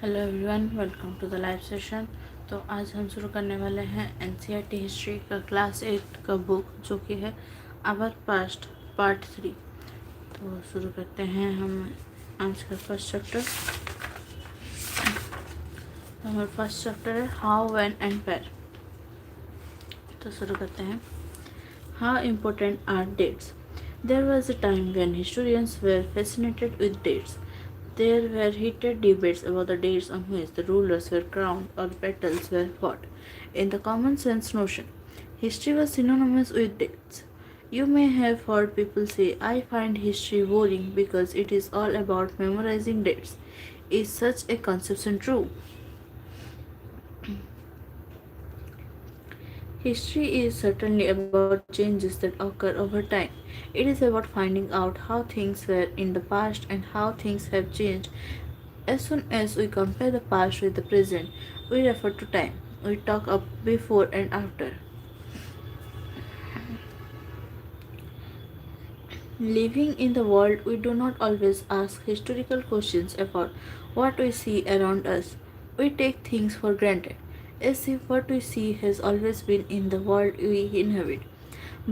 Hello everyone, welcome to the live session. तो आज हम शुरू करने वाले हैं एनसीईआरटी हिस्ट्री का क्लास 8 का बुक, जो कि है आवर पास्ट पार्ट 3। तो शुरू करते हैं हम आज का फर्स्ट चैप्टर। हमारा फर्स्ट चैप्टर है हाउ, व्हेन एंड वेयर। तो शुरू करते हैं। How important are dates? There was a time when historians were fascinated with dates. There were heated debates about the dates on which the rulers were crowned or battles were fought. In the common sense notion, history was synonymous with dates. You may have heard people say, I find history boring because it is all about memorizing dates. Is such a conception true? History is certainly about changes that occur over time. It is about finding out how things were in the past and how things have changed. As soon as we compare the past with the present, we refer to time. We talk up before and after. Living in the world, we do not always ask historical questions about what we see around us. We take things for granted, as if what we see has always been in the world we inhabit.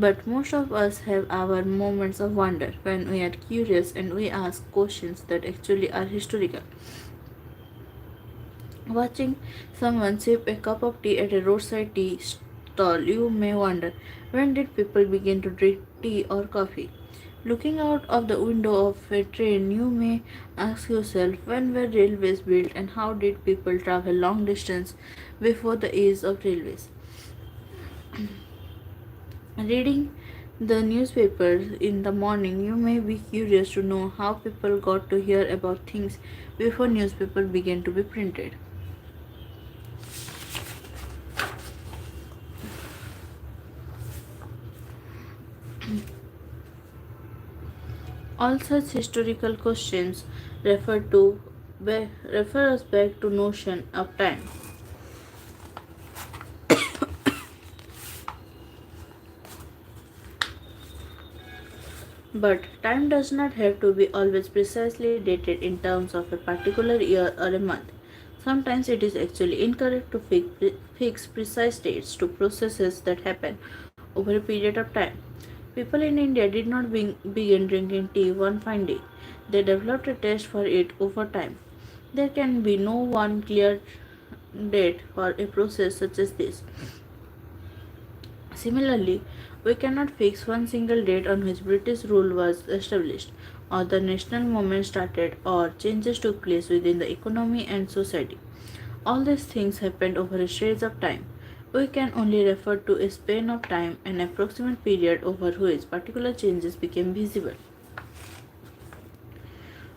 But most of us have our moments of wonder when we are curious and we ask questions that actually are historical. Watching someone sip a cup of tea at a roadside tea stall, you may wonder, when did people begin to drink tea or coffee? Looking out of the window of a train, you may ask yourself, when were railways built and how did people travel long distance before the age of railways? Reading the newspaper in the morning, you may be curious to know how people got to hear about things before newspapers began to be printed. All such historical questions refer us back to notion of time. But time does not have to be always precisely dated in terms of a particular year or a month. Sometimes it is actually incorrect to fix precise dates to processes that happen over a period of time. People in India did not begin drinking tea one fine day. They developed a taste for it over time. There can be no one clear date for a process such as this. Similarly, we cannot fix one single date on which British rule was established, or the national movement started, or changes took place within the economy and society. All these things happened over a stretch of time. We can only refer to a span of time, an approximate period over which particular changes became visible.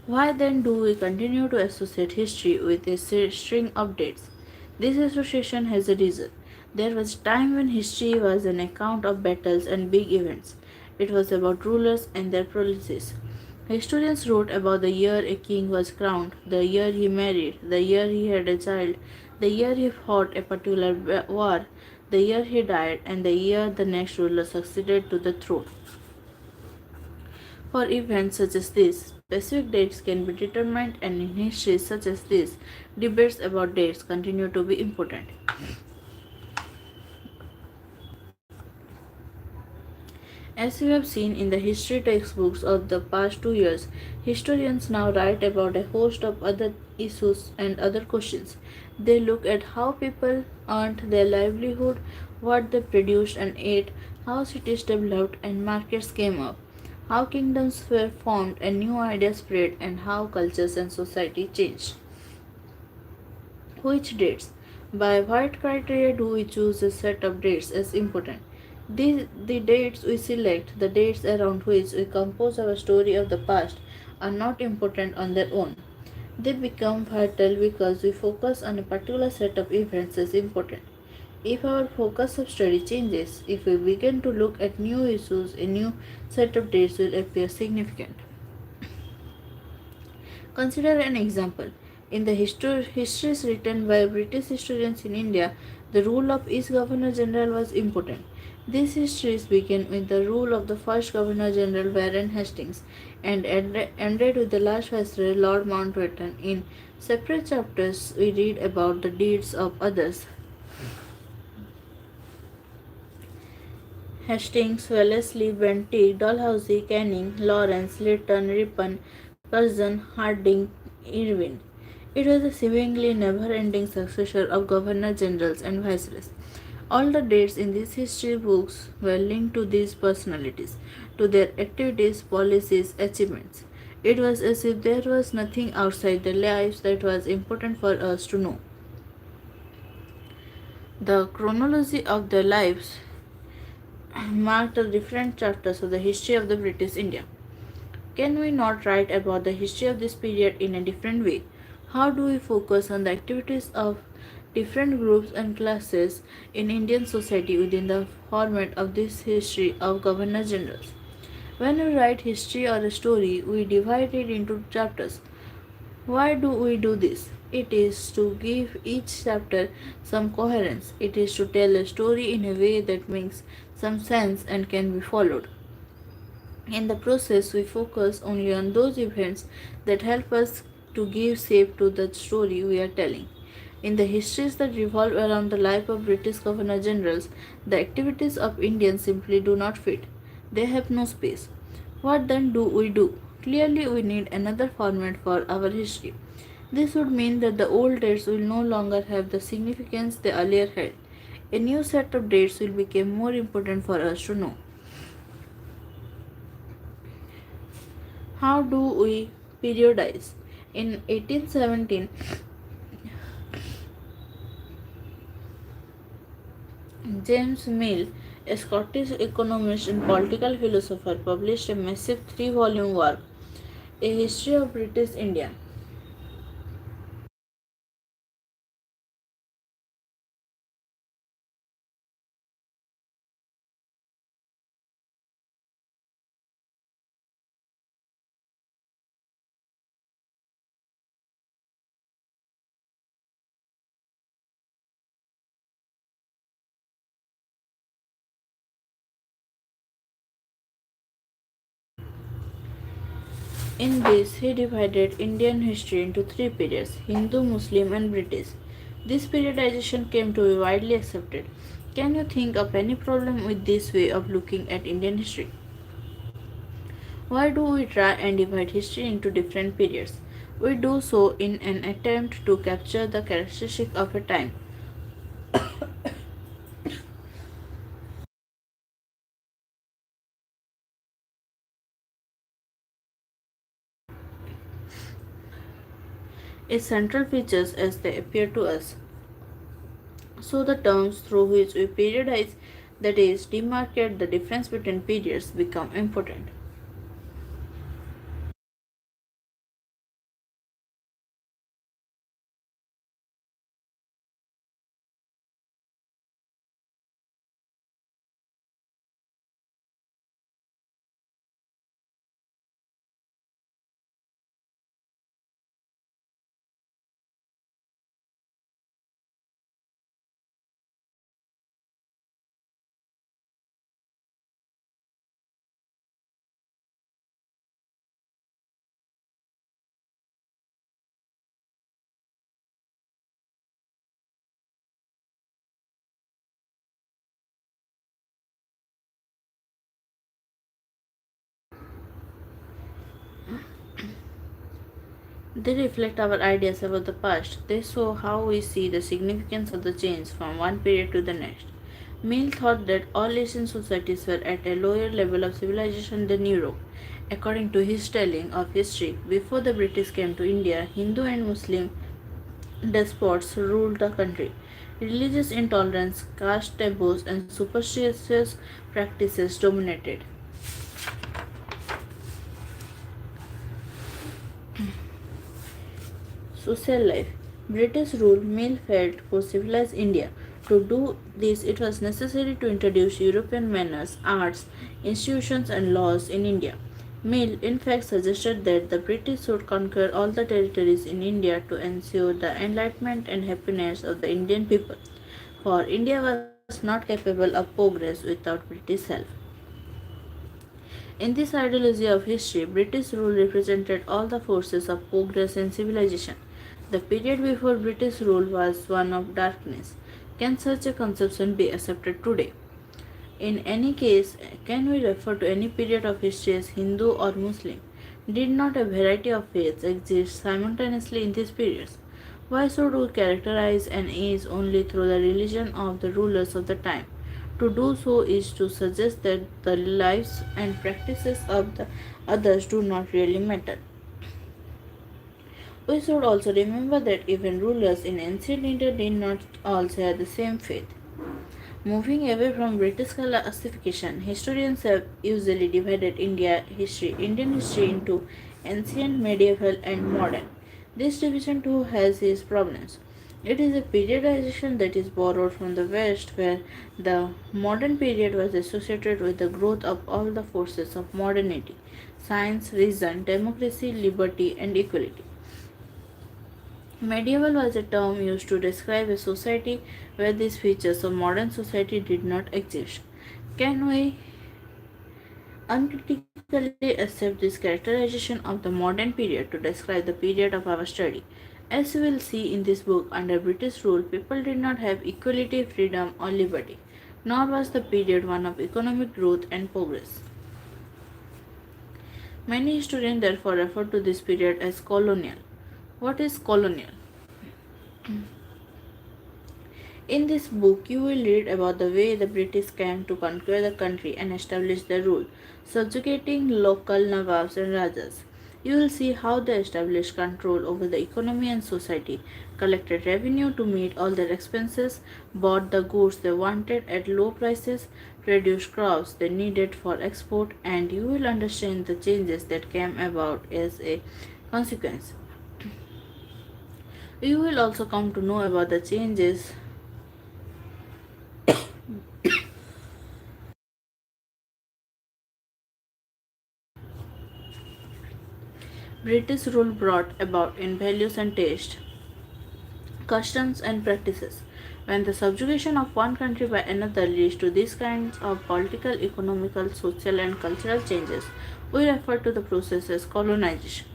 Why then do we continue to associate history with a string of dates? This association has a reason. There was a time when history was an account of battles and big events. It was about rulers and their policies. Historians wrote about the year a king was crowned, the year he married, the year he had a child, the year he fought a particular war, the year he died, and the year the next ruler succeeded to the throne. For events such as this, specific dates can be determined, and in history such as this, debates about dates continue to be important. As you have seen in the history textbooks of the past 2 years, historians now write about a host of other issues and other questions. They look at how people earned their livelihood, what they produced and ate, how cities developed and markets came up, how kingdoms were formed and new ideas spread, and how cultures and society changed. Which dates? By what criteria do we choose a set of dates as important? The dates we select, the dates around which we compose our story of the past, are not important on their own. They become vital because we focus on a particular set of events as important. If our focus of study changes, if we begin to look at new issues, a new set of dates will appear significant. Consider an example. In the histories written by British historians in India, the role of each Governor General was important. These histories begin with the rule of the first Governor General Warren Hastings and ended with the last Viceroy Lord Mountbatten. In separate chapters, we read about the deeds of others. Hastings, Wellesley, Bentinck, Dalhousie, Canning, Lawrence, Lytton, Ripon, Curzon, Harding, Irvine. It was a seemingly never-ending succession of governor generals and viceroys. All the dates in these history books were linked to these personalities, to their activities, policies, achievements. It was as if there was nothing outside their lives that was important for us to know. The chronology of their lives marked the different chapters of the history of the British India. Can we not write about the history of this period in a different way? How do we focus on the activities of different groups and classes in Indian society within the format of this history of governor generals? When we write history or a story, we divide it into chapters. Why do we do this? It is to give each chapter some coherence. It is to tell a story in a way that makes some sense and can be followed. In the process, we focus only on those events that help us to give shape to the story we are telling. In the histories that revolve around the life of British Governor Generals, the activities of Indians simply do not fit. They have no space. What then do we do? Clearly, we need another format for our history. This would mean that the old dates will no longer have the significance they earlier had. A new set of dates will become more important for us to know. How do we periodize? In 1817, James Mill, a Scottish economist and political philosopher, published a massive three-volume work, A History of British India. In this, he divided Indian history into three periods: Hindu, Muslim, and British. This periodization came to be widely accepted. Can you think of any problem with this way of looking at Indian history? Why do we try and divide history into different periods? We do so in an attempt to capture the characteristic of a time. Its central features as they appear to us. So the terms through which we periodize, that is, demarcate the difference between periods, become important. They reflect our ideas about the past. They show how we see the significance of the change from one period to the next. Mill thought that all Asian societies were at a lower level of civilization than Europe. According to his telling of history, before the British came to India, Hindu and Muslim despots ruled the country. Religious intolerance, caste taboos, and superstitious practices dominated. Social life. British rule, Mill felt, could civilize India. To do this, it was necessary to introduce European manners, arts, institutions, and laws in India. Mill, in fact, suggested that the British should conquer all the territories in India to ensure the enlightenment and happiness of the Indian people. For India was not capable of progress without British help. In this ideology of history, British rule represented all the forces of progress and civilization. The period before British rule was one of darkness. Can such a conception be accepted today? In any case, can we refer to any period of history as Hindu or Muslim? Did not a variety of faiths exist simultaneously in these periods? Why should we characterize an age only through the religion of the rulers of the time? To do so is to suggest that the lives and practices of the others do not really matter. We should also remember that even rulers in ancient India did not all share the same faith. Moving away from British classification, historians have usually divided Indian history into ancient, medieval, and modern. This division too has its problems. It is a periodization that is borrowed from the West, where the modern period was associated with the growth of all the forces of modernity: science, reason, democracy, liberty, and equality. Medieval was a term used to describe a society where these features of modern society did not exist. Can we uncritically accept this characterization of the modern period to describe the period of our study? As we will see in this book, under British rule, people did not have equality, freedom, or liberty, nor was the period one of economic growth and progress. Many historians therefore refer to this period as colonial. What is colonial? In this book, you will read about the way the British came to conquer the country and establish their rule, subjugating local Nawabs and Rajas. You will see how they established control over the economy and society, collected revenue to meet all their expenses, bought the goods they wanted at low prices, produced crops they needed for export, and you will understand the changes that came about as a consequence. You will also come to know about the changes British rule brought about in values and taste, customs and practices. When the subjugation of one country by another leads to these kinds of political, economical, social, and cultural changes, we refer to the process as colonization.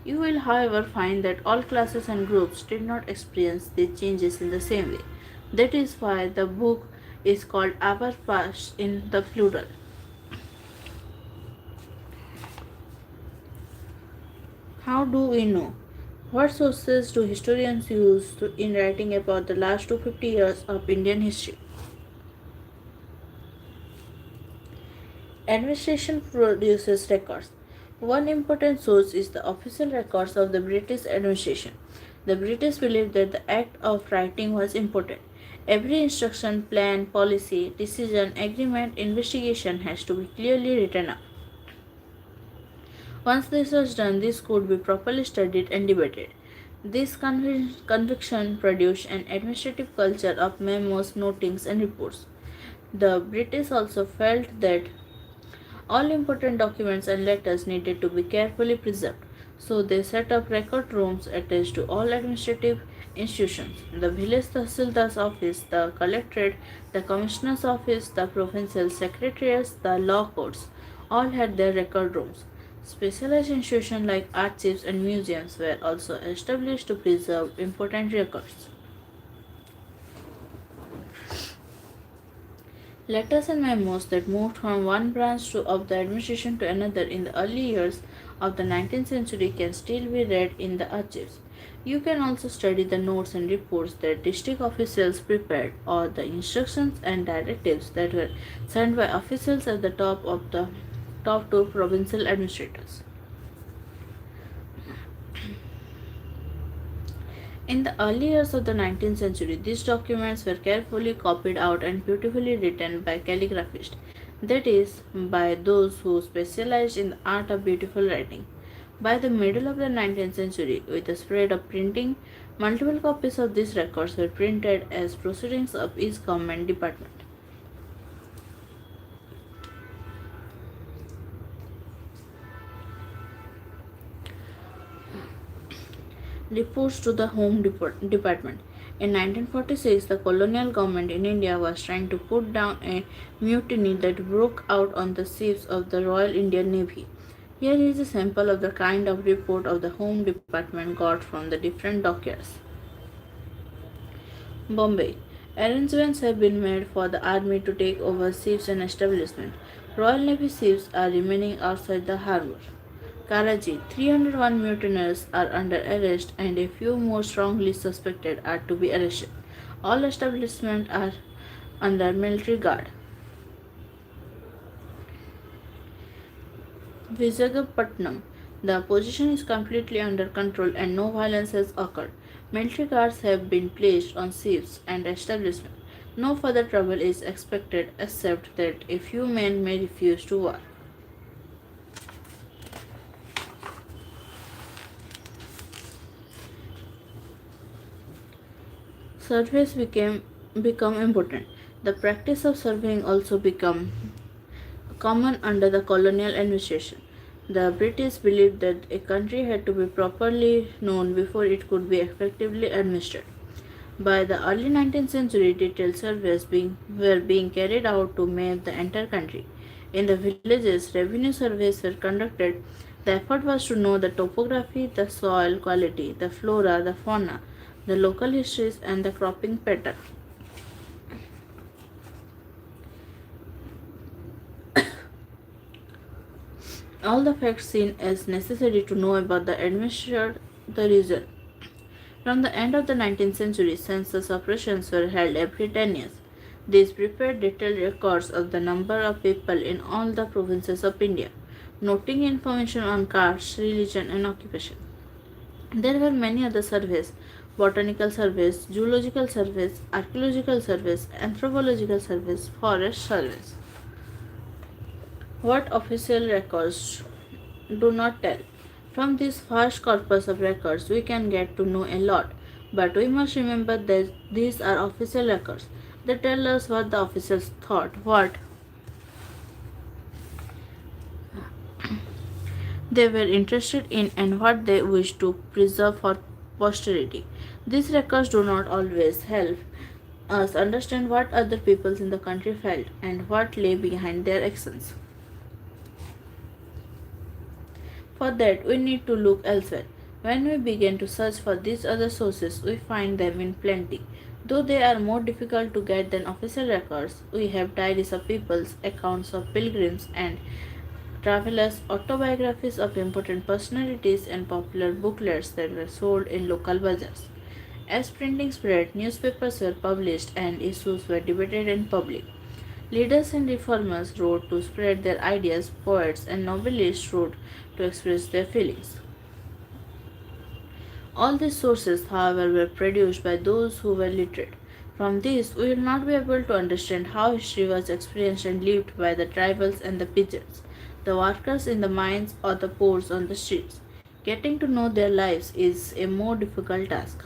You will, however, find that all classes and groups did not experience these changes in the same way. That is why the book is called Our Past in the plural. How do we know? What sources do historians use in writing about the last 250 years of Indian history? Administration produces records. One important source is the official records of the British administration. The British believed that the act of writing was important. Every instruction, plan, policy, decision, agreement, investigation has to be clearly written up. Once this was done, this could be properly studied and debated. This conviction produced an administrative culture of memos, notings, and reports. The British also felt that all important documents and letters needed to be carefully preserved, so they set up record rooms attached to all administrative institutions: the village tahsildar's office, the collectorate, the commissioner's office, the provincial secretariats, the law courts, all had their record rooms. Specialized institutions like archives and museums were also established to preserve important records. Letters and memos that moved from one of the administration to another in the early years of the 19th century can still be read in the archives. You can also study the notes and reports that district officials prepared, or the instructions and directives that were sent by officials at the top to provincial administrators. In the early years of the 19th century, these documents were carefully copied out and beautifully written by calligraphists, that is, by those who specialized in the art of beautiful writing. By the middle of the 19th century, with the spread of printing, multiple copies of these records were printed as proceedings of each government department. Reports to the Home Department. In 1946, the colonial government in India was trying to put down a mutiny that broke out on the ships of the Royal Indian Navy. Here is a sample of the kind of report of the Home Department got from the different dockyards. Bombay. Arrangements have been made for the army to take over ships and establishment. Royal Navy ships are remaining outside the harbour. Karachi. 301 mutineers are under arrest and a few more strongly suspected are to be arrested. All establishments are under military guard. Visakhapatnam. The position is completely under control and no violence has occurred. Military guards have been placed on ships and establishments. No further trouble is expected except that a few men may refuse to work. Surveys become important. The practice of surveying also became common under the colonial administration. The British believed that a country had to be properly known before it could be effectively administered. By the early 19th century, detailed surveys were being carried out to map the entire country. In the villages, revenue surveys were conducted. The effort was to know the topography, the soil quality, the flora, the fauna, the local histories, and the cropping pattern. All the facts seen as necessary to know about the administered the region. From the end of the 19th century, census operations were held every 10 years. These prepared detailed records of the number of people in all the provinces of India, noting information on caste, religion, and occupation. There were many other surveys: botanical surveys, zoological surveys, archaeological surveys, anthropological surveys, forest surveys. What official records do not tell. From this vast corpus of records, we can get to know a lot, but we must remember that these are official records. They tell us what the officials thought, what they were interested in, and what they wish to preserve for posterity. These records do not always help us understand what other peoples in the country felt and what lay behind their actions. For that, we need to look elsewhere. When we begin to search for these other sources, we find them in plenty. Though they are more difficult to get than official records, we have diaries of peoples, accounts of pilgrims and travelers, autobiographies of important personalities, and popular booklets that were sold in local bazaars. As printing spread, newspapers were published and issues were debated in public. Leaders and reformers wrote to spread their ideas, poets and novelists wrote to express their feelings. All these sources, however, were produced by those who were literate. From this, we will not be able to understand how history was experienced and lived by the tribals and the peasants, the workers in the mines or the poor on the streets. Getting to know their lives is a more difficult task.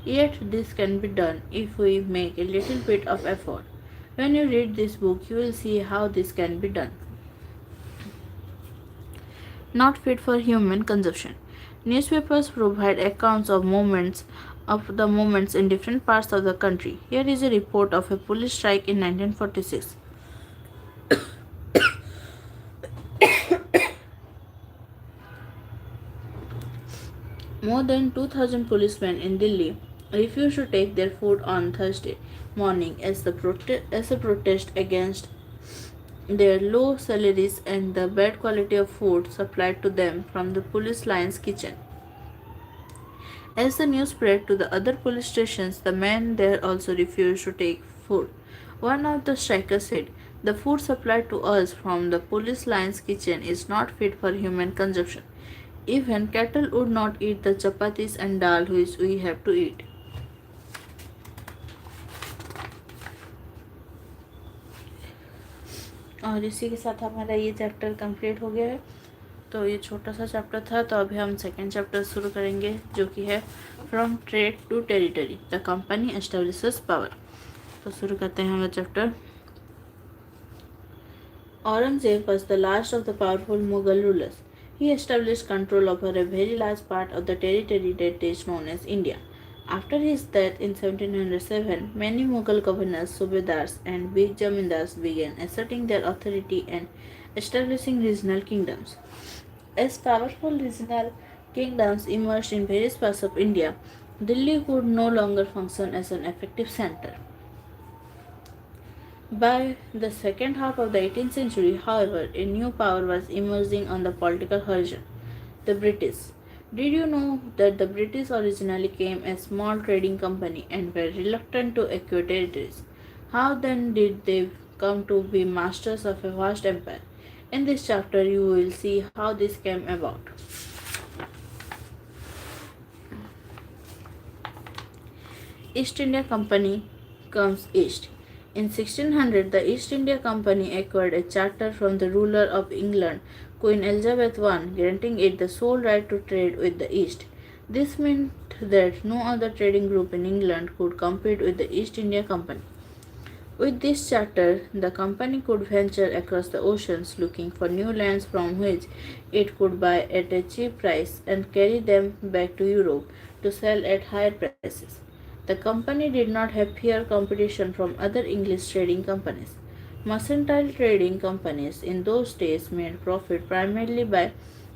Yet, this can be done if we make a little bit of effort. When you read this book, you will see how this can be done. Not fit for human consumption. Newspapers provide accounts of the moments in different parts of the country. Here is a report of a police strike in 1946. More than 2,000 policemen in Delhi refused to take their food on Thursday morning as a protest against their low salaries and the bad quality of food supplied to them from the police line's kitchen. As the news spread to the other police stations, the men there also refused to take food. One of the strikers said, "The food supplied to us from the police line's kitchen is not fit for human consumption. Even cattle would not eat the chapatis and dal which we have to eat." और इसी के साथ हमारा ये chapter complete हो गया है। तो ये छोटा सा चैप्टर था, तो अभी हम सेकेंड चैप्टर शुरू करेंगे जो कि है from trade to territory, the company establishes power. तो शुरू करते हैं हमारा चैप्टर। Aurangzeb was the last of the powerful Mughal rulers. He established control over a very large part of the territory that is known as India. After his death in 1707, many Mughal governors, subedars, and big zamindars began asserting their authority and establishing regional kingdoms. As powerful regional kingdoms emerged in various parts of India, Delhi could no longer function as an effective center. By the second half of the 18th century, however, a new power was emerging on the political horizon: the British. Did you know that the British originally came as small trading company and were reluctant to acquire territories? How then did they come to be masters of a vast empire? In this chapter, you will see how this came about. East India Company comes east. In 1600, the East India Company acquired a charter from the ruler of England, Queen Elizabeth I, granting it the sole right to trade with the East. This meant that no other trading group in England could compete with the East India Company. With this charter, the company could venture across the oceans looking for new lands from which it could buy at a cheap price and carry them back to Europe to sell at higher prices. The company did not have fair competition from other English trading companies. Mercantile trading companies in those days made profit primarily by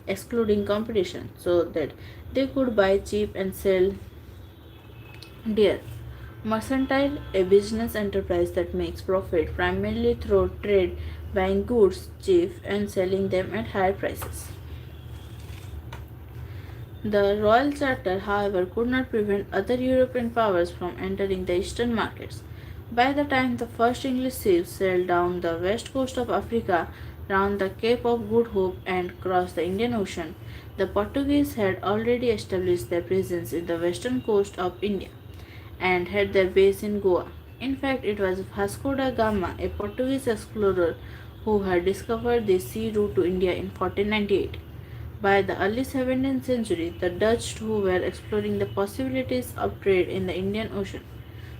excluding competition so that they could buy cheap and sell dear. Mercantile, a business enterprise that makes profit primarily through trade, buying goods cheap and selling them at higher prices. The Royal Charter, however, could not prevent other European powers from entering the eastern markets. By the time the first English ships sailed down the west coast of Africa, round the Cape of Good Hope, and crossed the Indian Ocean, the Portuguese had already established their presence in the western coast of India and had their base in Goa. In fact, it was Vasco da Gama, a Portuguese explorer, who had discovered the sea route to India in 1498. By the early 17th century, the Dutch too were exploring the possibilities of trade in the Indian Ocean.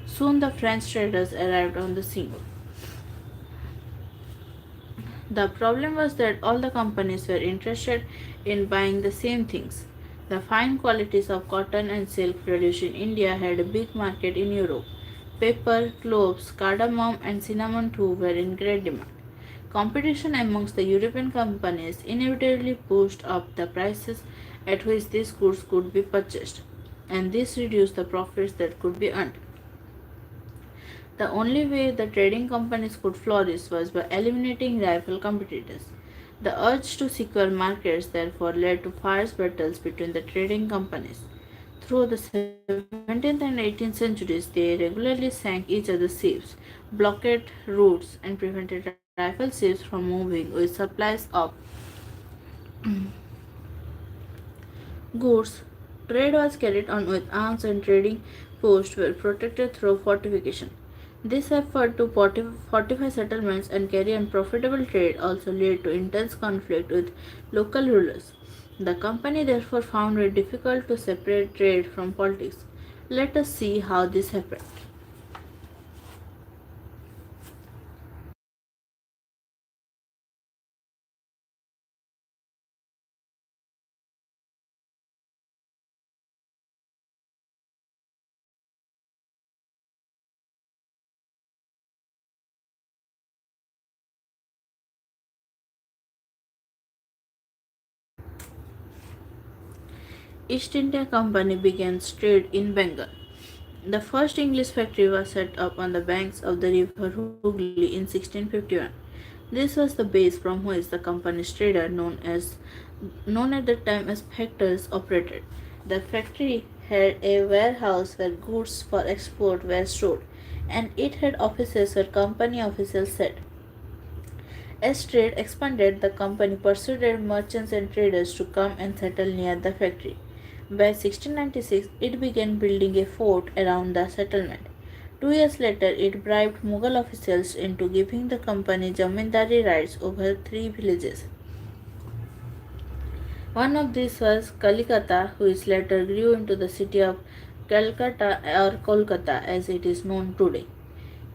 Soon the French traders arrived on the scene. The problem was that all the companies were interested in buying the same things. The fine qualities of cotton and silk produced in India had a big market in Europe. Pepper, cloves, cardamom, and cinnamon too were in great demand. Competition amongst the European companies inevitably pushed up the prices at which these goods could be purchased, and this reduced the profits that could be earned. The only way the trading companies could flourish was by eliminating rival competitors. The urge to secure markets therefore led to fierce battles between the trading companies. Through the 17th and 18th centuries, they regularly sank each other's ships, blockaded routes, and prevented rival ships from moving with supplies of goods. Trade was carried on with arms, and trading posts were protected through fortification. This effort to fortify settlements and carry on profitable trade also led to intense conflict with local rulers. The company therefore found it difficult to separate trade from politics. Let us see how this happened. East India Company began trade in Bengal. The first English factory was set up on the banks of the river Hooghly in 1651. This was the base from which the company's trader known at that time as factors operated. The factory had a warehouse where goods for export were stored, and it had offices where company officials sat. As trade expanded, the company persuaded merchants and traders to come and settle near the factory. By 1696, it began building a fort around the settlement. 2 years later, it bribed Mughal officials into giving the company zamindari rights over 3 villages. One of these was Kalikata, which later grew into the city of Calcutta or Kolkata as it is known today.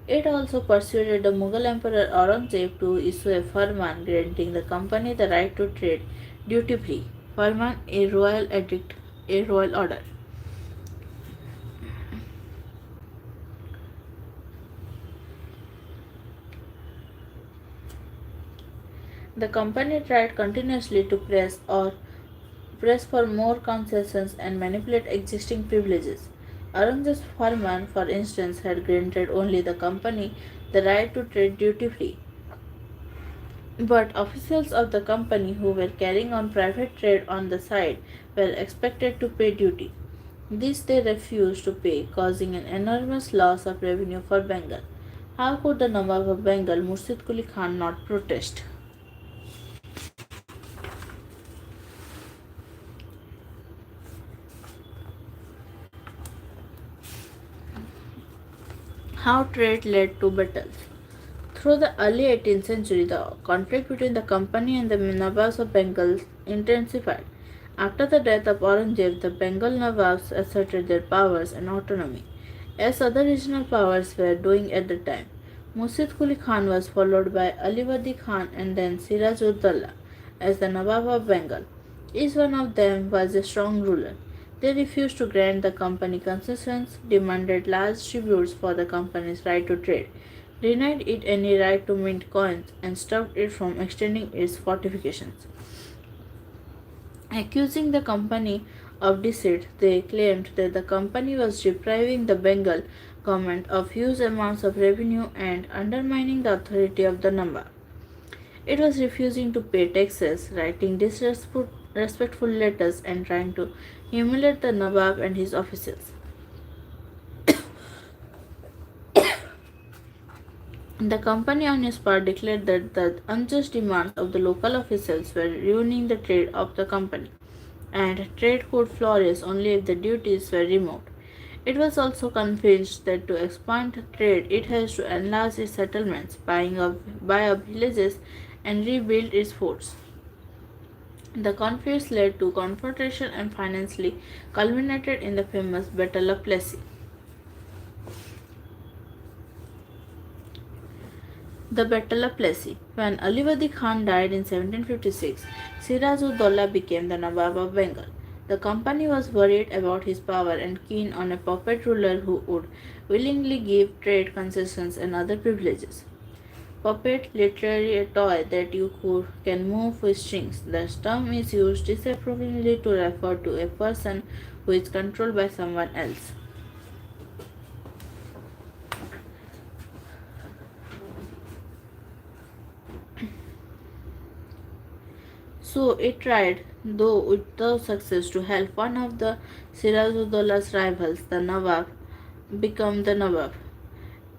It also persuaded the Mughal Emperor Aurangzeb to issue a farman granting the company the right to trade duty free. Farman, a royal edict, a royal order. The company tried continuously to press for more concessions and manipulate existing privileges. Aurangzeb's Farman, for instance, had granted only the company the right to trade duty free. But officials of the company who were carrying on private trade on the side were expected to pay duty. This they refused to pay, causing an enormous loss of revenue for Bengal. How could the Nawab of Bengal, Murshid Quli Khan, not protest? How trade led to battles. Through the early 18th century, the conflict between the company and the Nawabs of Bengal intensified. After the death of Aurangzeb, the Bengal Nawabs asserted their powers and autonomy, as other regional powers were doing at the time. Murshid Quli Khan was followed by Aliwadi Khan and then Siraj ud Daulah as the Nawab of Bengal. Each one of them was a strong ruler. They refused to grant the company concessions, demanded large tributes for the company's right to trade, denied it any right to mint coins, and stopped it from extending its fortifications. Accusing the company of deceit, they claimed that the company was depriving the Bengal government of huge amounts of revenue and undermining the authority of the Nawab. It was refusing to pay taxes, writing disrespectful letters, and trying to humiliate the Nawab and his officials. The company on its part declared that the unjust demands of the local officials were ruining the trade of the company, and trade could flourish only if the duties were removed. It was also convinced that to expand trade it has to enlarge its settlements, buy up villages, and rebuild its forts. The conflicts led to confrontation and finally culminated in the famous Battle of Plassey. The Battle of Plassey. When Aliwadi Khan died in 1756, Siraj ud Daulah became the Nawab of Bengal. The company was worried about his power and keen on a puppet ruler who would willingly give trade concessions and other privileges. Puppet, literally a toy that can move with strings. The term is used disapprovingly to refer to a person who is controlled by someone else. So it tried, though without success, to help one of the Sirajuddaullah's rivals, the Nawab, become the Nawab.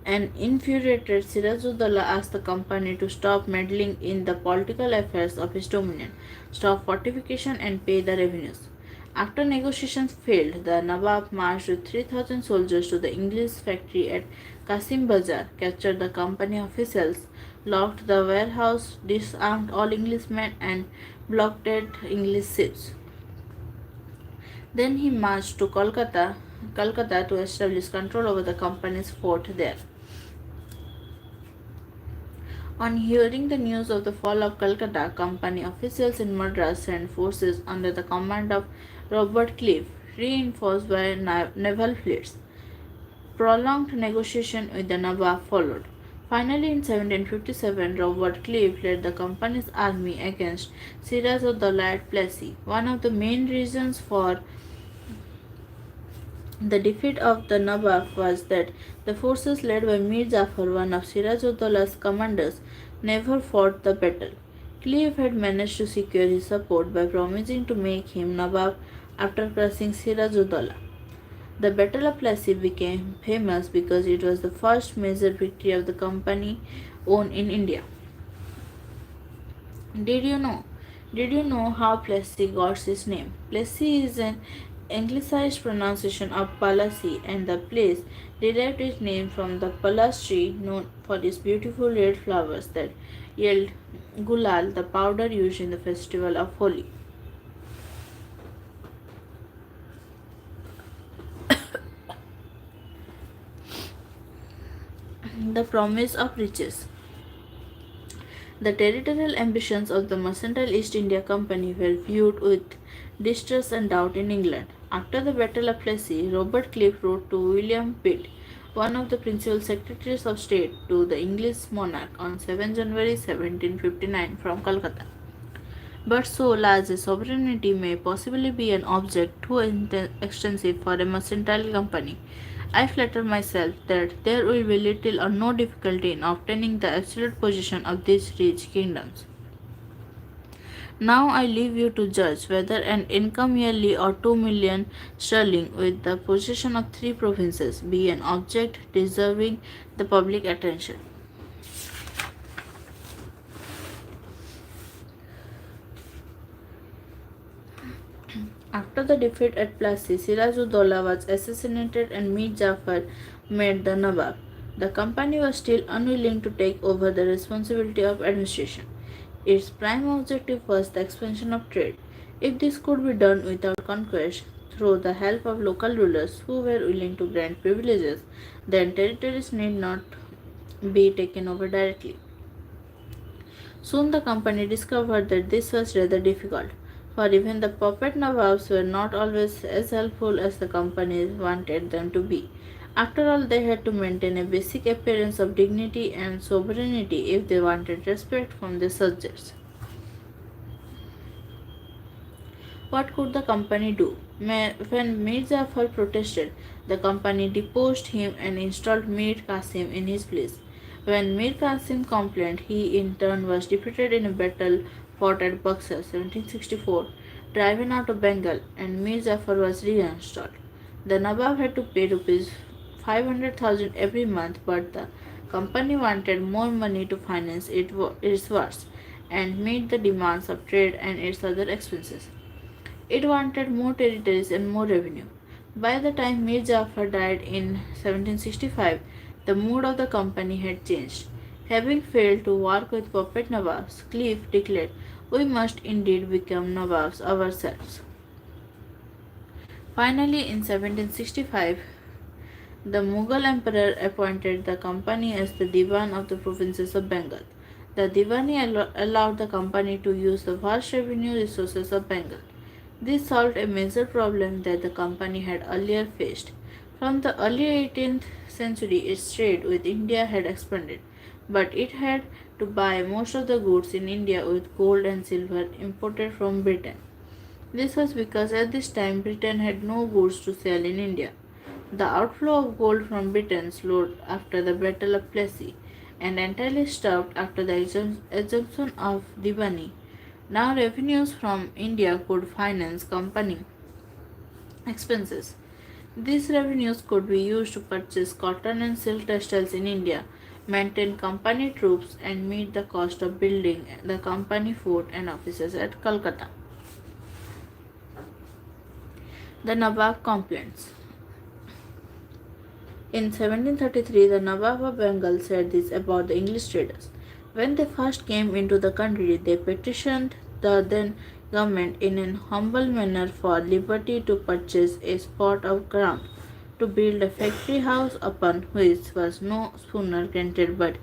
An infuriated Sirajuddaulah asked the company to stop meddling in the political affairs of his dominion, stop fortification, and pay the revenues. After negotiations failed, the Nawab marched with 3,000 soldiers to the English factory at Kasim Bazar, captured the company officials, locked the warehouse, disarmed all Englishmen, and blockaded English ships. Then he marched to Calcutta to establish control over the company's fort there. On hearing the news of the fall of Calcutta, company officials in Madras sent forces under the command of Robert Clive, reinforced by naval fleets. Prolonged negotiation with the Nawab followed. Finally, in 1757, Robert Clive led the company's army against Siraj ud Daulah at Plassey. One of the main reasons for the defeat of the Nawab was that the forces led by Mir Jafar, one of Siraj ud Daulah's commanders, never fought the battle. Clive had managed to secure his support by promising to make him Nawab after crushing Siraj ud Daulah. The Battle of Plassey became famous because it was the first major victory of the company won in India. Did you know? Did you know how Plassey got its name? Plassey is an anglicized pronunciation of Palasi, and the place derived its name from the palas tree, known for its beautiful red flowers that yield gulal, the powder used in the festival of Holi. The promise of riches. The territorial ambitions of the mercantile East India Company were viewed with distrust and doubt in England. After the Battle of Plassey, Robert Clive wrote to William Pitt, one of the principal secretaries of state to the English monarch on 7 January 1759 from Calcutta. But so large a sovereignty may possibly be an object too extensive for a mercantile company. I flatter myself that there will be little or no difficulty in obtaining the absolute possession of these rich kingdoms. Now I leave you to judge whether an income yearly or 2 million sterling with the possession of 3 provinces be an object deserving the public attention. After the defeat at Plassey, Siraj-ud-Dowlah was assassinated and Mir Jafar made the Nawab. The company was still unwilling to take over the responsibility of administration. Its prime objective was the expansion of trade. If this could be done without conquest, through the help of local rulers who were willing to grant privileges, then territories need not be taken over directly. Soon the company discovered that this was rather difficult, for even the puppet Nawabs were not always as helpful as the company wanted them to be. After all, they had to maintain a basic appearance of dignity and sovereignty if they wanted respect from their subjects. What could the company do? When Mir Jafar protested, the company deposed him and installed Mir Qasim in his place. When Mir Qasim complained, he in turn was defeated in a battle fought at Buxar 1764, driven out of Bengal, and Mir Jafar was reinstalled. The Nawab had to pay rupees 500,000 every month, but the company wanted more money to finance its wars and meet the demands of trade and its other expenses. It wanted more territories and more revenue. By the time Mir Jafar died in 1765, the mood of the company had changed. Having failed to work with puppet Nawabs, Cliff declared, "We must indeed become Nawabs ourselves." Finally, in 1765, the Mughal emperor appointed the company as the Diwan of the provinces of Bengal. The Diwani allowed the company to use the vast revenue resources of Bengal. This solved a major problem that the company had earlier faced. From the early 18th century, its trade with India had expanded, but it had to buy most of the goods in India with gold and silver imported from Britain. This was because at this time Britain had no goods to sell in India. The outflow of gold from Britain slowed after the Battle of Plassey and entirely stopped after the assumption of Diwani. Now revenues from India could finance company expenses. These revenues could be used to purchase cotton and silk textiles in India, maintain company troops, and meet the cost of building the company fort and offices at Calcutta. The Nawab complaints. In 1733, the Nawab of Bengal said this about the English traders. When they first came into the country, they petitioned the then government in an humble manner for liberty to purchase a spot of ground to build a factory house, upon which was no sooner granted but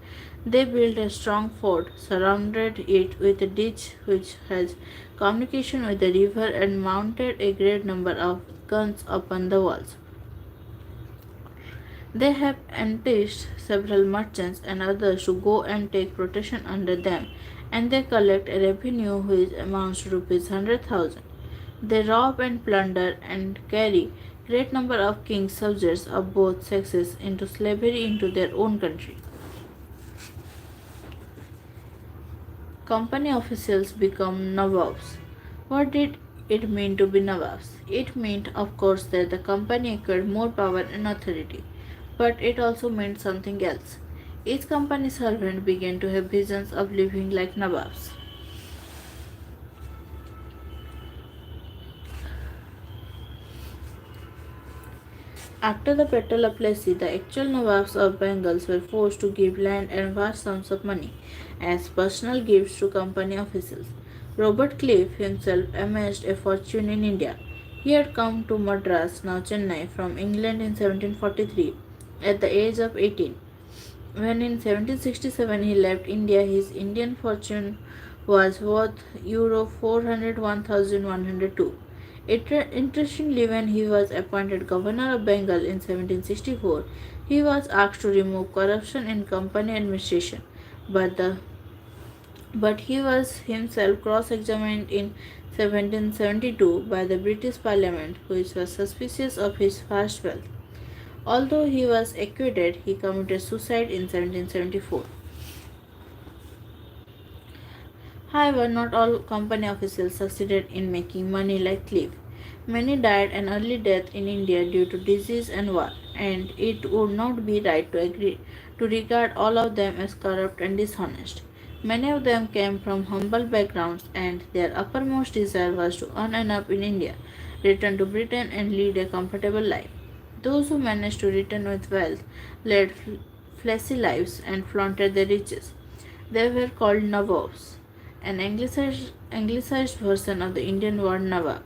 they built a strong fort, surrounded it with a ditch which has communication with the river, and mounted a great number of guns upon the walls. They have enticed several merchants and others to go and take protection under them, and they collect a revenue which amounts to rupees 100,000. They rob and plunder and carry great number of king's subjects of both sexes into slavery into their own country. Company officials become Nawabs. What did it mean to be Nawabs? It meant, of course, that the company acquired more power and authority. But it also meant something else. Each company servant began to have visions of living like Nawabs. After the Battle of Plassey, the actual Nawabs of Bengal were forced to give land and vast sums of money as personal gifts to company officials. Robert Clive himself amassed a fortune in India. He had come to Madras, now Chennai, from England in 1743 at the age of 18. When in 1767 he left India, his Indian fortune was worth Euro 401,102. Interestingly, when he was appointed governor of Bengal in 1764, he was asked to remove corruption in company administration, but the but he was himself cross-examined in 1772 by the British Parliament, which was suspicious of his vast wealth. Although he was acquitted, he committed suicide in 1774. However, not all company officials succeeded in making money like Clive. Many died an early death in India due to disease and war, and it would not be right to regard all of them as corrupt and dishonest. Many of them came from humble backgrounds, and their uppermost desire was to earn enough in India, return to Britain, and lead a comfortable life. Those who managed to return with wealth led flashy lives and flaunted their riches. They were called Nawabs, an anglicized version of the Indian word Nawab.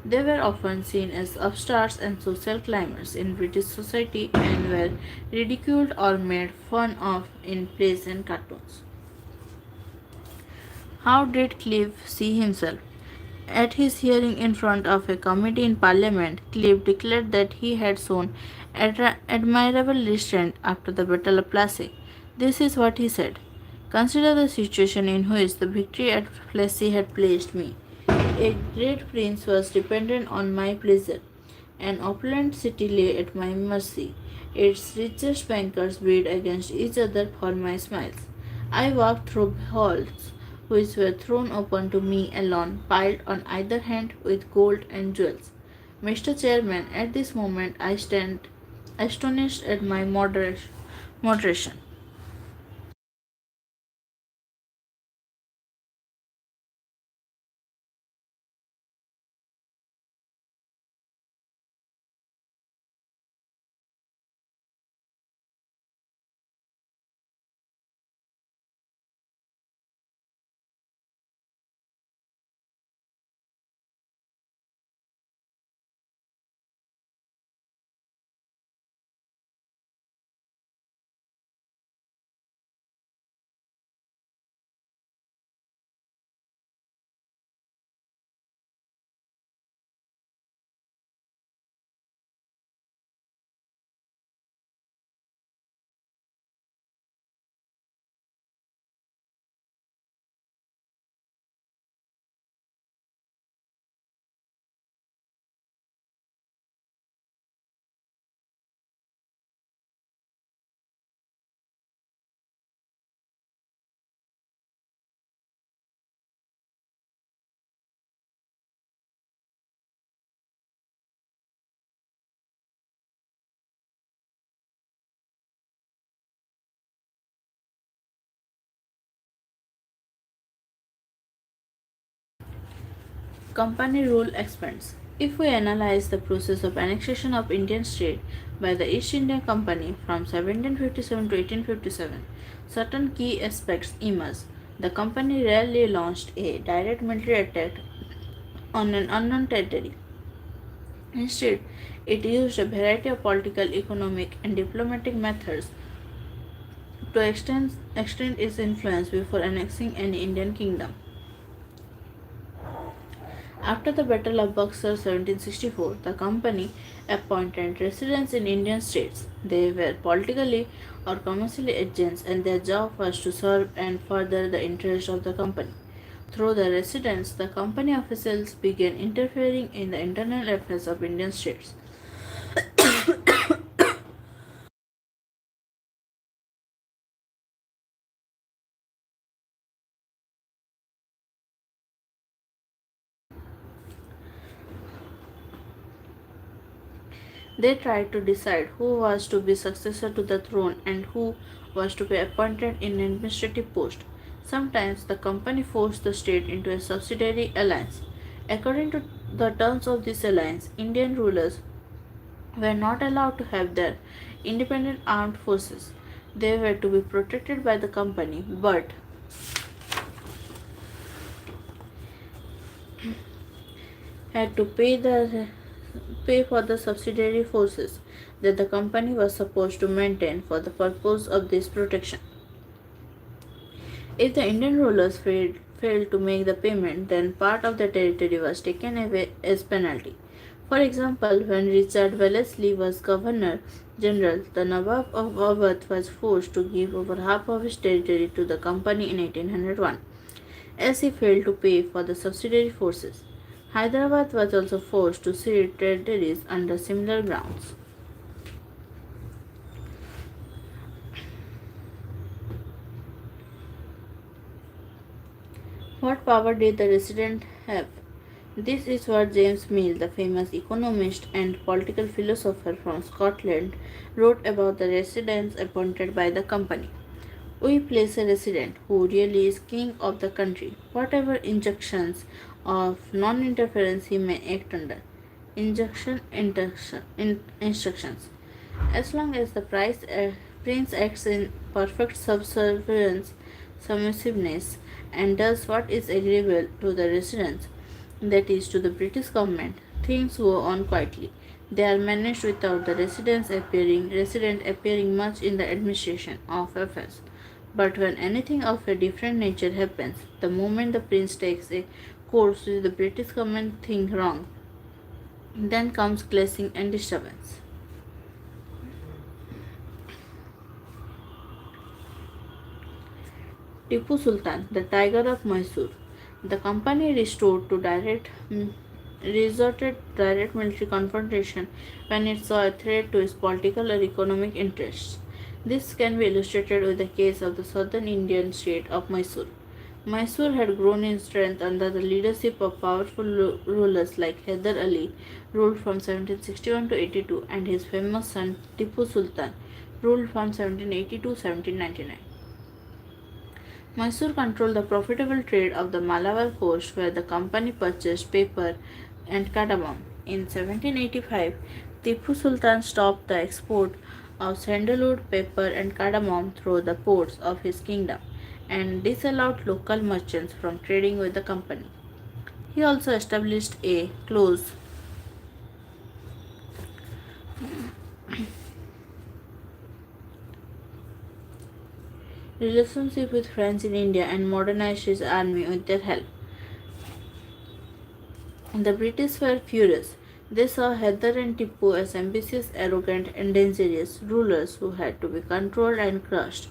They were often seen as upstarts and social climbers in British society and were ridiculed or made fun of in plays and cartoons. How did Clive see himself? At his hearing in front of a committee in Parliament, Clive declared that he had shown admirable restraint after the Battle of Plassey. This is what he said: "Consider the situation in which the victory at Plassey had placed me. A great prince was dependent on my pleasure. An opulent city lay at my mercy. Its richest bankers bid against each other for my smiles. I walked through halls which were thrown open to me alone, piled on either hand with gold and jewels. Mr. Chairman, at this moment I stand astonished at my moderation. Company rule expands. If we analyze the process of annexation of Indian state by the East India Company from 1757 to 1857, certain key aspects emerge. The company rarely launched a direct military attack on an unknown territory. Instead, it used a variety of political, economic, and diplomatic methods to extend its influence before annexing any Indian kingdom. After the Battle of Buxar 1764, the company appointed residents in Indian states. They were politically or commercially agents, and their job was to serve and further the interests of the company. Through the residents, the company officials began interfering in the internal affairs of Indian states. They tried to decide who was to be successor to the throne and who was to be appointed in an administrative post. Sometimes the company forced the state into a subsidiary alliance. According to the terms of this alliance, Indian rulers were not allowed to have their independent armed forces. They were to be protected by the company but had to pay for the subsidiary forces that the company was supposed to maintain for the purpose of this protection. If the Indian rulers failed to make the payment, then part of the territory was taken away as penalty. For example, when Richard Wellesley was Governor General, the Nawab of Awadh was forced to give over half of his territory to the company in 1801, as he failed to pay for the subsidiary forces. Hyderabad was also forced to cede territories under similar grounds. What power did the resident have? This is what James Mill, the famous economist and political philosopher from Scotland, wrote about the residents appointed by the company. We place a resident who really is king of the country, whatever injunctions of non interference he may act under. Instructions. As long as the prince acts in perfect submissiveness, and does what is agreeable to the residents, that is, to the British government, things go on quietly. They are managed without the resident appearing much in the administration of affairs. But when anything of a different nature happens, the moment the prince takes a course which the British government think wrong, then comes clashing and disturbance. Tipu Sultan, the Tiger of Mysore. The company resorted direct military confrontation when it saw a threat to its political or economic interests. This can be illustrated with the case of the southern Indian state of Mysore. Mysore had grown in strength under the leadership of powerful rulers like Hyder Ali, ruled from 1761 to 82, and his famous son Tipu Sultan, ruled from 1780 to 1799. Mysore controlled the profitable trade of the Malabar coast, where the company purchased paper and cardamom. In 1785, Tipu Sultan stopped the export of sandalwood, pepper, and cardamom through the ports of his kingdom and disallowed local merchants from trading with the company. He also established a close relationship with French in India and modernized his army with their help. The British were furious. They saw Hyder and Tipu as ambitious, arrogant, and dangerous rulers who had to be controlled and crushed.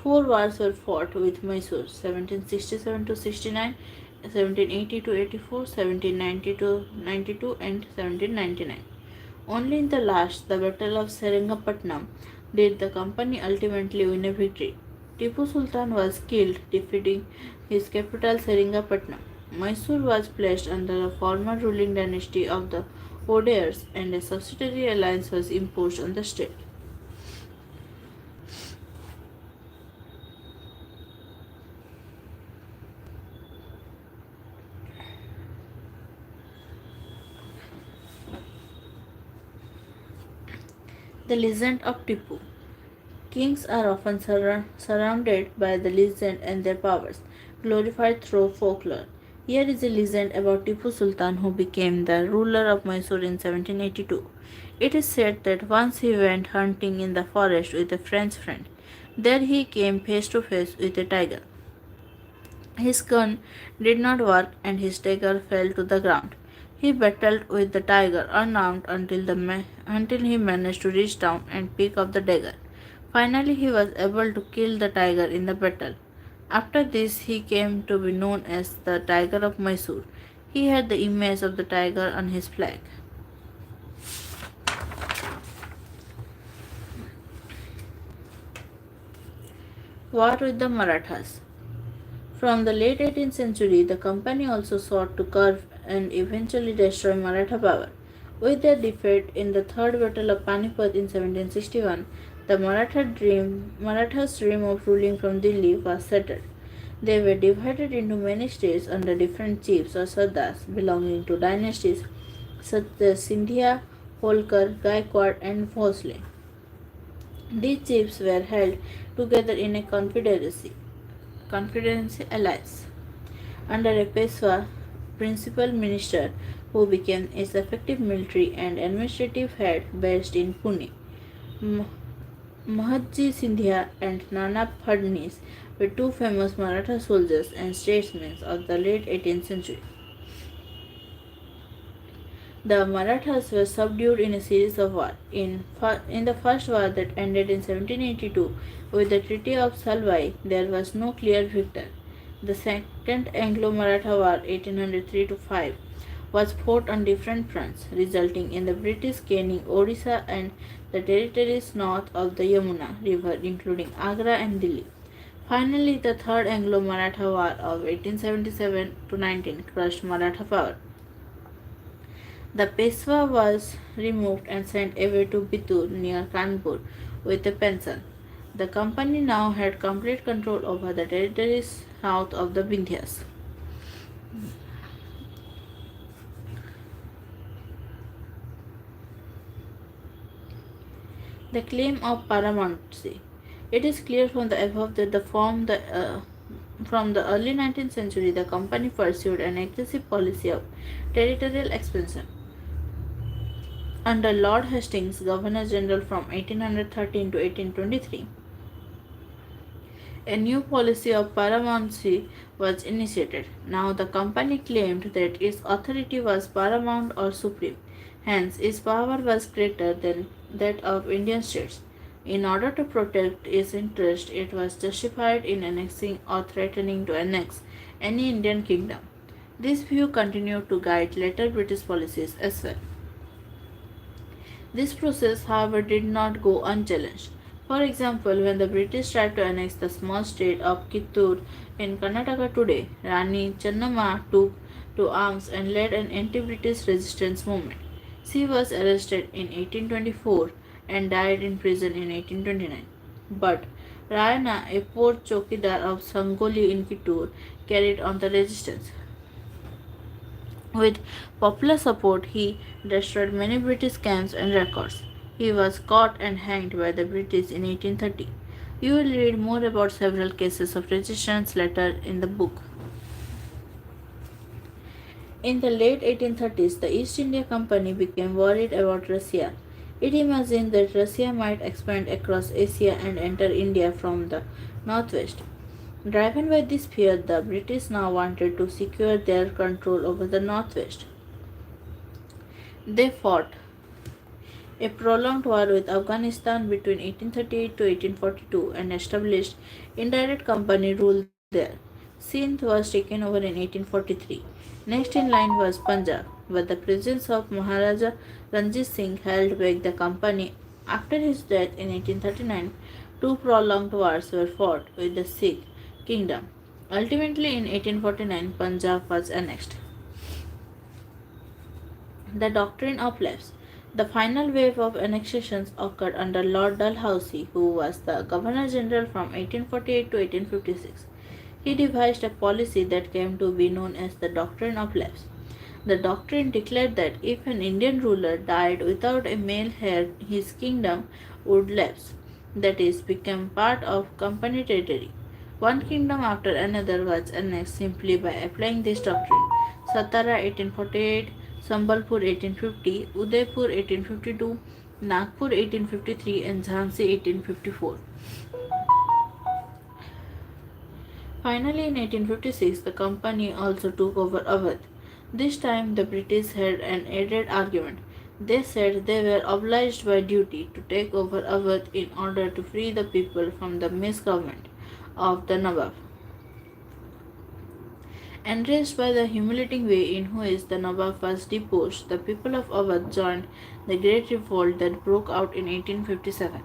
4 wars were fought with Mysore: 1767 to 69, 1780 to 84, 1790 to 92, and 1799. Only in the last, the Battle of Seringamapatnam, did the company ultimately win a victory. Tipu Sultan was killed defeating his capital Seringamapatnam. Mysore was placed under a former ruling dynasty of the Odears, and a subsidiary alliance was imposed on the state. The legend of Tipu. Kings are often surrounded by the legend and their powers, glorified through folklore. Here is a legend about Tipu Sultan, who became the ruler of Mysore in 1782. It is said that once he went hunting in the forest with a French friend. There he came face to face with a tiger. His gun did not work and his dagger fell to the ground. He battled with the tiger unarmed until he managed to reach down and pick up the dagger. Finally, he was able to kill the tiger in the battle. After this, he came to be known as the Tiger of Mysore. He had the image of the tiger on his flag. War with the Marathas. From the late 18th century, the company also sought to curb and eventually destroy Maratha power. With their defeat in the Third Battle of Panipat in 1761, the Marathas' dream of ruling from Delhi was shattered. They were divided into many states under different chiefs or sardars belonging to dynasties such as Sindhia, Holkar, Gaikwad, and Bhosle. These chiefs were held together in a confederacy alliance under a Peshwa principal minister who became its effective military and administrative head based in Pune. Mahatji Sindhia and Nana Phadnis with two famous Maratha soldiers and statesmen of the late 18th century. The Marathas were subdued in a series of wars. In the first war that ended in 1782 with the Treaty of Salwai, there was no clear victor. The Second Anglo-Maratha War 1803-5 was fought on different fronts, resulting in the British gaining Odisha and the territories north of the Yamuna River, including Agra and Delhi. Finally, the Third Anglo-Maratha War of 1877-19 crushed Maratha power. The Peshwa was removed and sent away to Bitur near Kanpur with a pension. The company now had complete control over the territories south of the Vindhyas. The claim of paramountcy. It is clear from the above that from the early 19th century the company pursued an aggressive policy of territorial expansion. Under Lord Hastings, Governor General from 1813 to 1823, a new policy of paramountcy was initiated. Now the company claimed that its authority was paramount or supreme, hence its power was greater than that of Indian states. In order to protect its interest, it was justified in annexing or threatening to annex any Indian kingdom. This view continued to guide later British policies as well. This process, however, did not go unchallenged. For example, when the British tried to annex the small state of Kittur in Karnataka today, Rani Channamma took to arms and led an anti-British resistance movement. She was arrested in 1824 and died in prison in 1829. But Rayana, a poor chokidar of Sangoli in Kittur, carried on the resistance. With popular support, he destroyed many British camps and records. He was caught and hanged by the British in 1830. You will read more about several cases of resistance later in the book. In the late 1830s, the East India Company became worried about Russia. It imagined that Russia might expand across Asia and enter India from the northwest. Driven by this fear, the British now wanted to secure their control over the northwest. They fought a prolonged war with Afghanistan between 1838 to 1842 and established indirect company rule there. Sindh was taken over in 1843. Next in line was Punjab, but the presence of Maharaja Ranjit Singh held back the company. After his death in 1839, two prolonged wars were fought with the Sikh kingdom. Ultimately, in 1849, Punjab was annexed. The doctrine of lapse. The final wave of annexations occurred under Lord Dalhousie, who was the Governor General from 1848 to 1856. He devised a policy that came to be known as the doctrine of lapse. The doctrine declared that if an Indian ruler died without a male heir, his kingdom would lapse, that is, become part of company territory. One kingdom after another was annexed simply by applying this doctrine. Satara 1848, Sambalpur 1850, Udaipur 1852, Nagpur 1853 and Jhansi 1854. Finally, in 1856, the company also took over Awadh. This time, the British had an added argument. They said they were obliged by duty to take over Awadh in order to free the people from the misgovernment of the Nawab. Enraged by the humiliating way in which the Nawab was deposed, the people of Awadh joined the great revolt that broke out in 1857.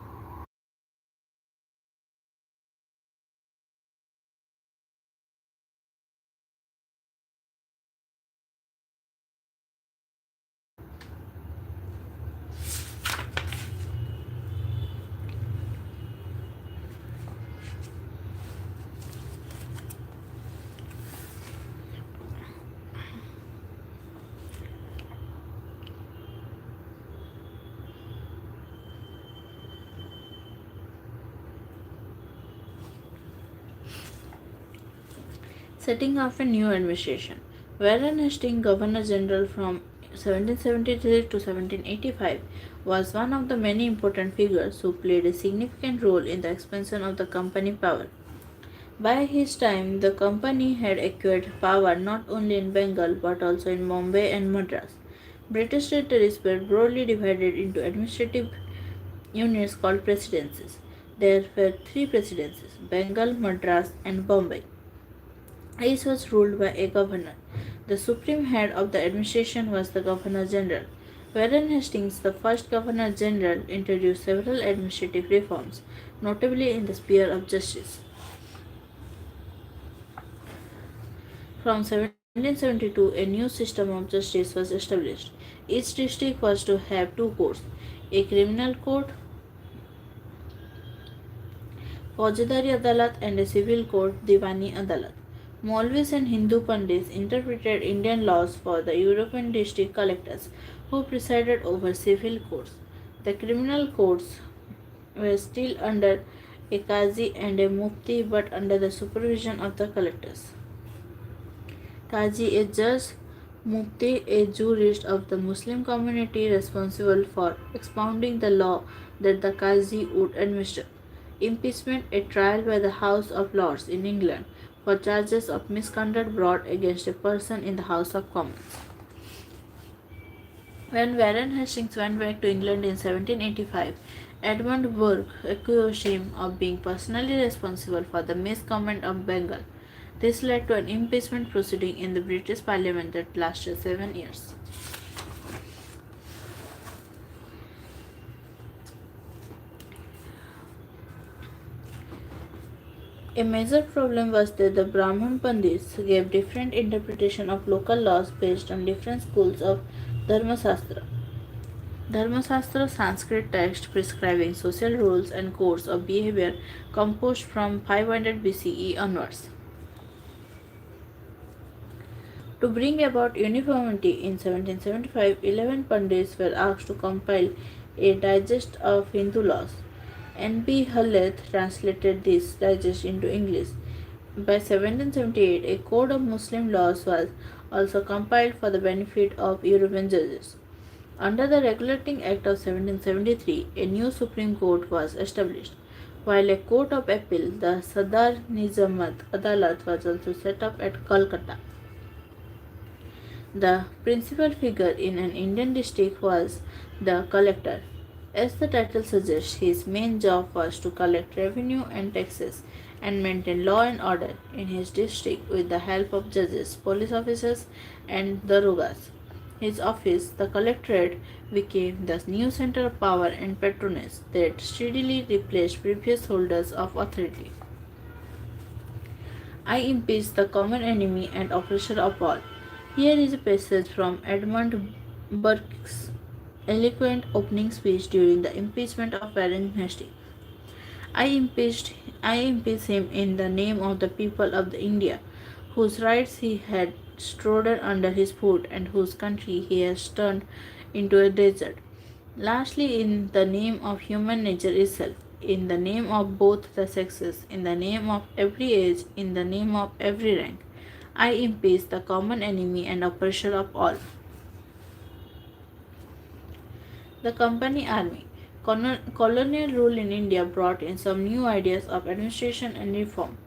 Setting off a new administration. Warren Hastings, Governor General from 1773 to 1785, was one of the many important figures who played a significant role in the expansion of the company power. By his time, the company had acquired power not only in Bengal but also in Bombay and Madras. British territories were broadly divided into administrative units called presidencies. There were three presidencies: Bengal, Madras, and Bombay. Each was ruled by a governor. The supreme head of the administration was the Governor General. Warren Hastings, the first Governor General, introduced several administrative reforms, notably in the sphere of justice. From 1772, a new system of justice was established. Each district was to have two courts, a criminal court, Faujdari Adalat, and a civil court, Diwani Adalat. Maulvis and Hindu Pandits interpreted Indian laws for the European district collectors, who presided over civil courts. The criminal courts were still under a Qazi and a Mufti but under the supervision of the collectors. Qazi, a judge; Mufti, a jurist of the Muslim community responsible for expounding the law that the Qazi would administer. Impeachment, a trial by the House of Lords in England for charges of misconduct brought against a person in the House of Commons. When Warren Hastings went back to England in 1785, Edmund Burke accused him of being personally responsible for the misgovernment of Bengal. This led to an impeachment proceeding in the British Parliament that lasted 7 years. A major problem was that the Brahman Pandits gave different interpretation of local laws based on different schools of Dharmasastra. Dharmasastra, Sanskrit text prescribing social rules and codes of behavior composed from 500 BCE onwards. To bring about uniformity, in 1775, 11 Pandits were asked to compile a digest of Hindu laws. N.B. Haleth translated this digest into English. By 1778, a code of Muslim laws was also compiled for the benefit of European judges. Under the Regulating Act of 1773, a new Supreme Court was established, while a Court of Appeal, the Sadar Nizamat Adalat, was also set up at Calcutta. The principal figure in an Indian district was the collector. As the title suggests, his main job was to collect revenue and taxes and maintain law and order in his district with the help of judges, police officers, and darogas. His office, the collectorate, became the new center of power and patronage that steadily replaced previous holders of authority. I impeach the common enemy and oppressor of all. Here is a passage from Edmund Burke's eloquent opening speech during the impeachment of Warren Hastings. I impeached him in the name of the people of the India, whose rights he had trodden under his foot and whose country he has turned into a desert. Lastly, in the name of human nature itself, in the name of both the sexes, in the name of every age, in the name of every rank, I impeach the common enemy and oppressor of all. The Company Army. Colonial rule in India brought in some new ideas of administration and reform,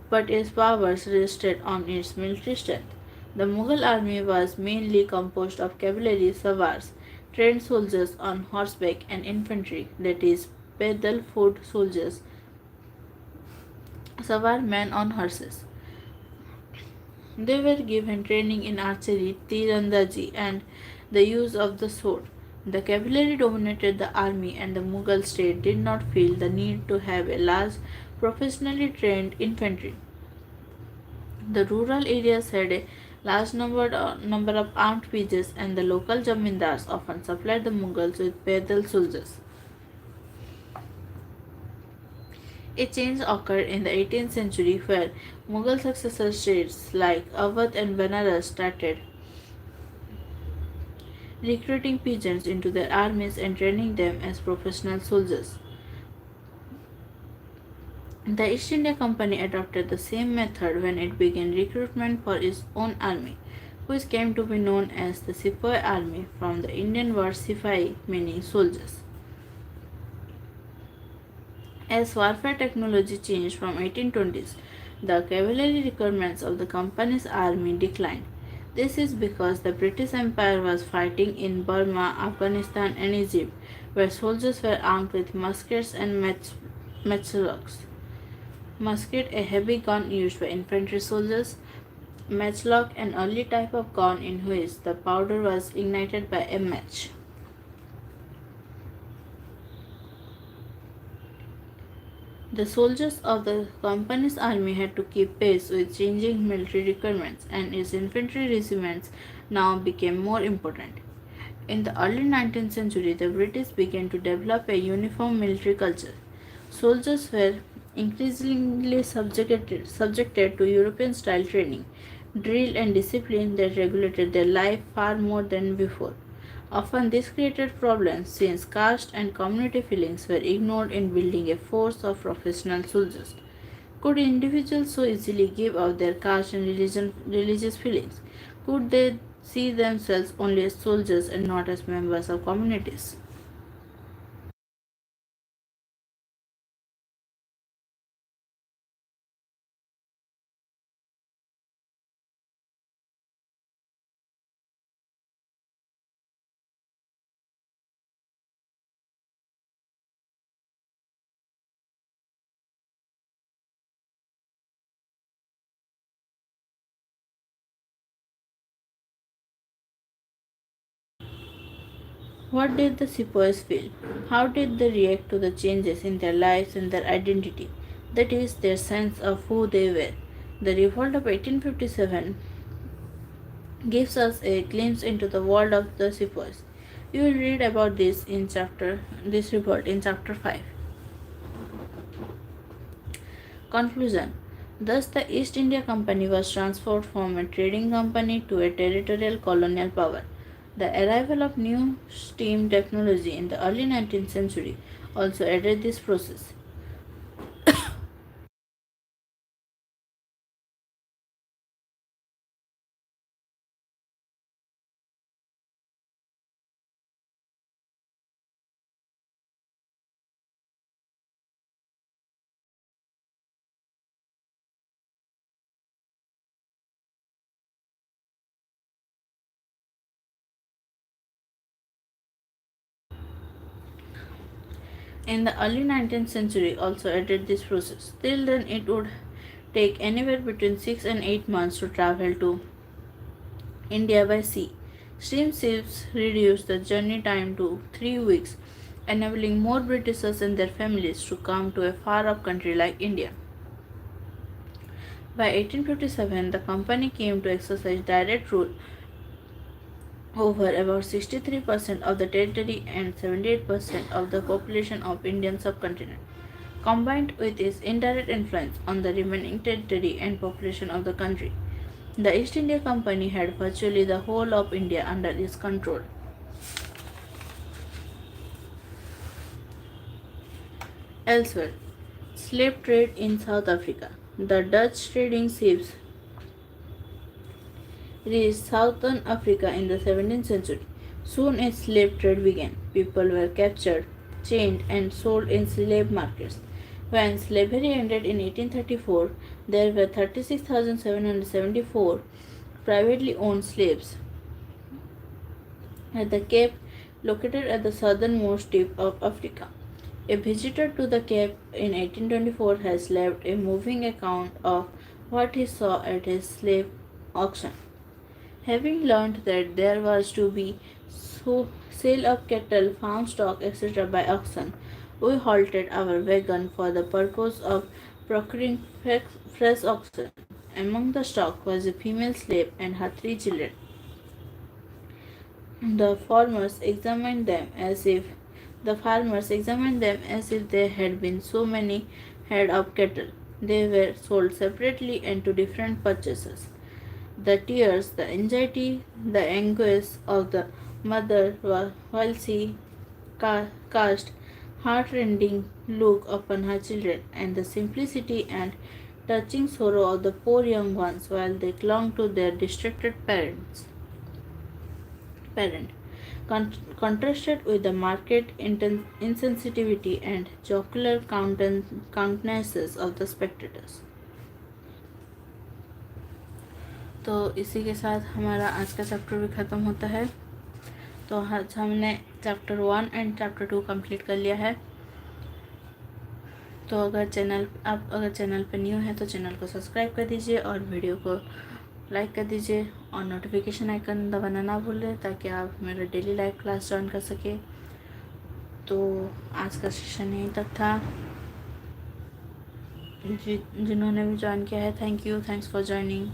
but its powers rested on its military strength. The Mughal army was mainly composed of cavalry savars, trained soldiers on horseback, and infantry, that is, pedal foot soldiers, savar men on horses. They were given training in archery, tirandaji, and the use of the sword. The cavalry dominated the army, and the Mughal state did not feel the need to have a large, professionally trained infantry. The rural areas had a large number of armed pages, and the local zamindars often supplied the Mughals with pedal soldiers. A change occurred in the 18th century where Mughal successor states like Awadh and Benares started recruiting peasants into their armies and training them as professional soldiers. The East India Company adopted the same method when it began recruitment for its own army, which came to be known as the Sepoy Army from the Indian word Sipahi, meaning soldiers. As warfare technology changed from 1820s, the cavalry requirements of the company's army declined. This is because the British Empire was fighting in Burma, Afghanistan, and Egypt, where soldiers were armed with muskets and matchlocks. Musket, a heavy gun used by infantry soldiers; matchlock, an early type of gun in which the powder was ignited by a match. The soldiers of the company's army had to keep pace with changing military requirements, and its infantry regiments now became more important. In the early 19th century, the British began to develop a uniform military culture. Soldiers were increasingly subjected to European style training, drill, and discipline that regulated their life far more than before. Often, this created problems since caste and community feelings were ignored in building a force of professional soldiers. Could individuals so easily give up their caste and religious feelings? Could they see themselves only as soldiers and not as members of communities? What did the sepoys feel? How did they react to the changes in their lives and their identity? That is, their sense of who they were. The revolt of 1857 gives us a glimpse into the world of the sepoys. We will read about this revolt in chapter 5. Conclusion. Thus, the East India Company was transformed from a trading company to a territorial colonial power. The arrival of new steam technology in the early 19th century also aided this process. In the early 19th century also aided this process. Till then, it would take anywhere between 6 and 8 months to travel to India by sea. Steam ships reduced the journey time to 3 weeks, enabling more Britishers and their families to come to a far off country like India. By 1857, the company came to exercise direct rule over about 63% of the territory and 78% of the population of Indian subcontinent, combined with its indirect influence on the remaining territory and population of the country. The East India Company had virtually the whole of India under its control. Elsewhere, slave trade in South Africa. The Dutch trading ships reached southern Africa in the 17th century. Soon a slave trade began. People were captured, chained, and sold in slave markets. When slavery ended in 1834, there were 36,774 privately owned slaves at the Cape, located at the southernmost tip of Africa. A visitor to the Cape in 1824 has left a moving account of what he saw at a slave auction. Having learned that there was to be sale of cattle, farm stock, etc. by auction, we halted our wagon for the purpose of procuring fresh oxen. Among the stock was a female slave and her 3 children. The farmers examined them as if they had been so many head of cattle. They were sold separately and to different purchasers. The tears, the anxiety, the anguish of the mother while she cast heartrending look upon her children, and the simplicity and touching sorrow of the poor young ones while they clung to their distracted parent. contrasted with the market insensitivity and jocular countenances of the spectators. तो इसी के साथ हमारा आज का chapter भी ख़त्म होता है। तो आज हमने चैप्टर 1 एंड चैप्टर 2 कंप्लीट कर लिया है। तो अगर चैनल पर न्यू है तो चैनल को सब्सक्राइब कर दीजिए और वीडियो को लाइक कर दीजिए और नोटिफिकेशन आइकन दबाना ना भूलें ताकि आप मेरा डेली लाइव क्लास ज्वाइन कर सके। तो आज का सेशन यहीं तक था। जिन्होंने भी ज्वाइन किया है, thank you, thanks for joining.